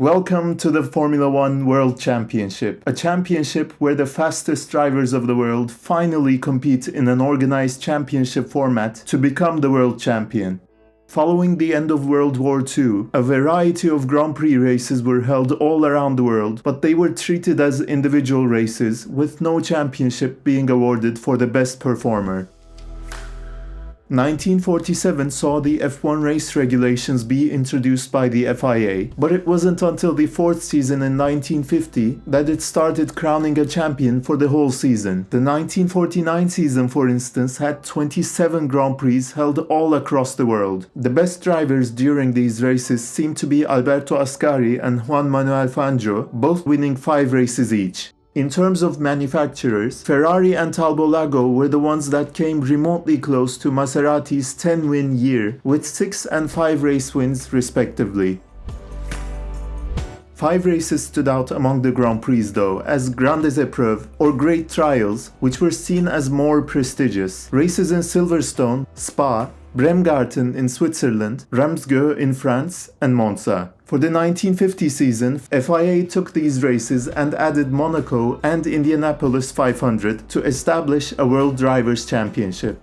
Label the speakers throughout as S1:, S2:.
S1: Welcome to the Formula One World Championship, a championship where the fastest drivers of the world finally compete in an organized championship format to become the world champion. Following the end of World War II, a variety of Grand Prix races were held all around the world, but they were treated as individual races, with no championship being awarded for the best performer. 1947 saw the F1 race regulations be introduced by the FIA, but it wasn't until the fourth season in 1950 that it started crowning a champion for the whole season. The 1949 season, for instance, had 27 Grand Prix held all across the world. The best drivers during these races seemed to be Alberto Ascari and Juan Manuel Fangio, both winning 5 races each. In terms of manufacturers, Ferrari and Talbot Lago were the ones that came remotely close to Maserati's 10-win year, with 6 and 5 race wins respectively. 5 races stood out among the Grand Prix though, as Grandes Épreuves, or Great Trials, which were seen as more prestigious. Races in Silverstone, Spa, Bremgarten in Switzerland, Ramsgau in France, and Monza. For the 1950 season, FIA took these races and added Monaco and Indianapolis 500 to establish a World Drivers' Championship.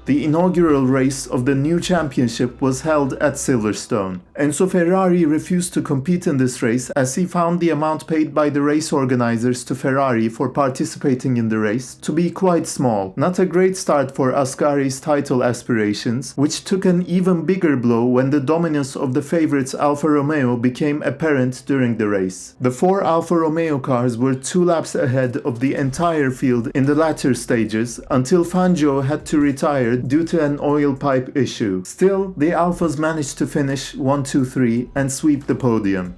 S1: The inaugural race of the new championship was held at Silverstone. Enzo Ferrari refused to compete in this race as he found the amount paid by the race organizers to Ferrari for participating in the race to be quite small. Not a great start for Ascari's title aspirations, which took an even bigger blow when the dominance of the favorites Alfa Romeo became apparent during the race. The 4 Alfa Romeo cars were 2 laps ahead of the entire field in the latter stages until Fangio had to retire due to an oil pipe issue. Still, the Alphas managed to finish 1-2-3 and sweep the podium.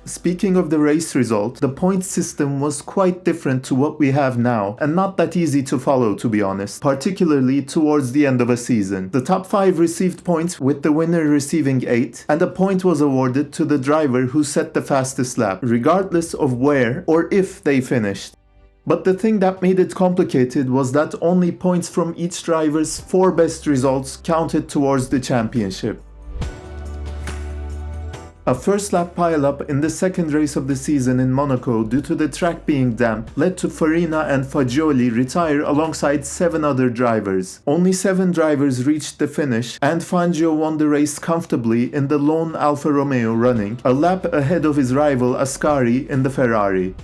S1: Speaking of the race result, the point system was quite different to what we have now, and not that easy to follow, to be honest, particularly towards the end of a season. The top 5 received points, with the winner receiving 8, and a point was awarded to the driver who set the fastest lap, regardless of where or if they finished. But the thing that made it complicated was that only points from each driver's 4 best results counted towards the championship. A first lap pile-up in the second race of the season in Monaco due to the track being damp led to Farina and Fagioli retire alongside 7 other drivers. Only 7 drivers reached the finish, and Fangio won the race comfortably in the lone Alfa Romeo running, a lap ahead of his rival Ascari in the Ferrari.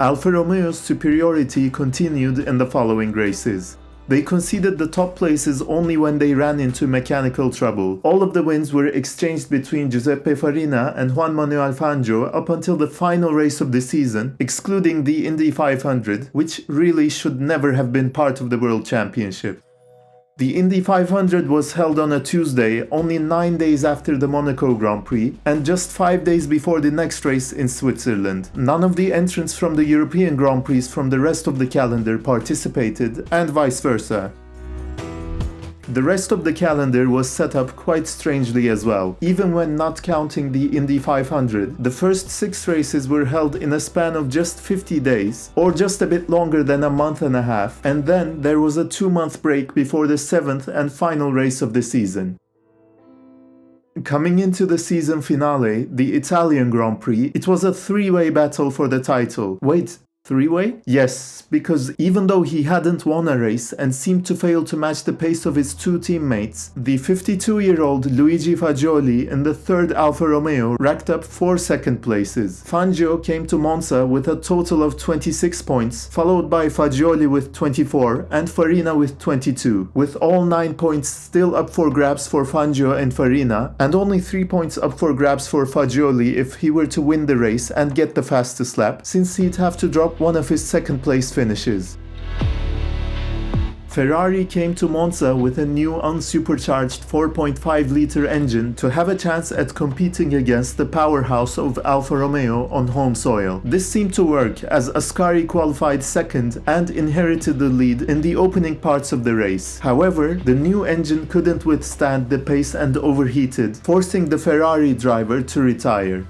S1: Alfa Romeo's superiority continued in the following races. They conceded the top places only when they ran into mechanical trouble. All of the wins were exchanged between Giuseppe Farina and Juan Manuel Fangio up until the final race of the season, excluding the Indy 500, which really should never have been part of the World Championship. The Indy 500 was held on a Tuesday, only 9 days after the Monaco Grand Prix, and just 5 days before the next race in Switzerland. None of the entrants from the European Grand Prix from the rest of the calendar participated, and vice versa. The rest of the calendar was set up quite strangely as well. Even when not counting the Indy 500, the first 6 races were held in a span of just 50 days, or just a bit longer than a month and a half, and then there was a 2-month break before the 7th and final race of the season. Coming into the season finale, the Italian Grand Prix, it was a 3-way battle for the title. Wait, 3-way? Yes, because even though he hadn't won a race and seemed to fail to match the pace of his 2 teammates, the 52-year-old Luigi Fagioli in the 3rd Alfa Romeo racked up 4 second places. Fangio came to Monza with a total of 26 points, followed by Fagioli with 24 and Farina with 22, with all 9 points still up for grabs for Fangio and Farina, and only 3 points up for grabs for Fagioli if he were to win the race and get the fastest lap, since he'd have to drop one of his second place finishes. Ferrari came to Monza with a new unsupercharged 4.5-liter engine to have a chance at competing against the powerhouse of Alfa Romeo on home soil. This seemed to work as Ascari qualified second and inherited the lead in the opening parts of the race. However, the new engine couldn't withstand the pace and overheated, forcing the Ferrari driver to retire.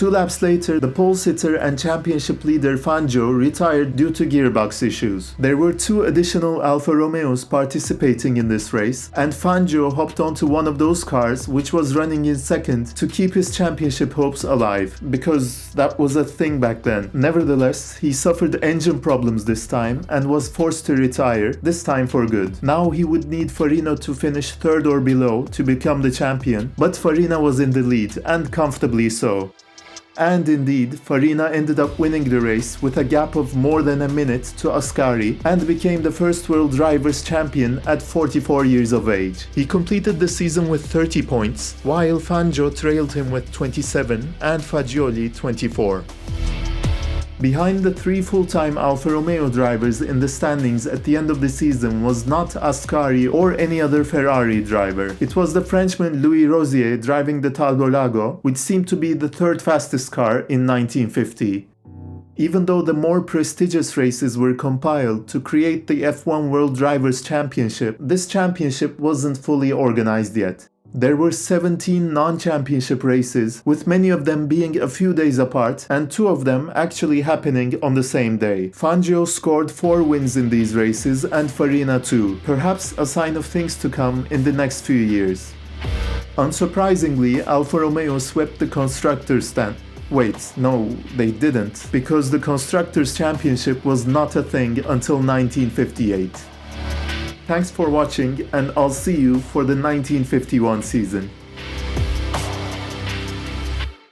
S1: 2 laps later, the pole sitter and championship leader Fangio retired due to gearbox issues. There were 2 additional Alfa Romeos participating in this race, and Fangio hopped onto one of those cars which was running in second to keep his championship hopes alive, because that was a thing back then. Nevertheless, he suffered engine problems this time and was forced to retire, this time for good. Now he would need Farina to finish 3rd or below to become the champion, but Farina was in the lead, and comfortably so. And indeed, Farina ended up winning the race with a gap of more than a minute to Ascari and became the first World Drivers' Champion at 44 years of age. He completed the season with 30 points, while Fangio trailed him with 27 and Fagioli 24. Behind the 3 full-time Alfa Romeo drivers in the standings at the end of the season was not Ascari or any other Ferrari driver. It was the Frenchman Louis Rosier driving the Talbot Lago, which seemed to be the 3rd fastest car in 1950. Even though the more prestigious races were compiled to create the F1 World Drivers' Championship, this championship wasn't fully organized yet. There were 17 non-championship races, with many of them being a few days apart, and 2 of them actually happening on the same day. Fangio scored 4 wins in these races, and Farina 2, perhaps a sign of things to come in the next few years. Unsurprisingly, Alfa Romeo swept the Constructors' stand. Wait, no, they didn't, because the Constructors' Championship was not a thing until 1958. Thanks for watching, and I'll see you for the 1951 season.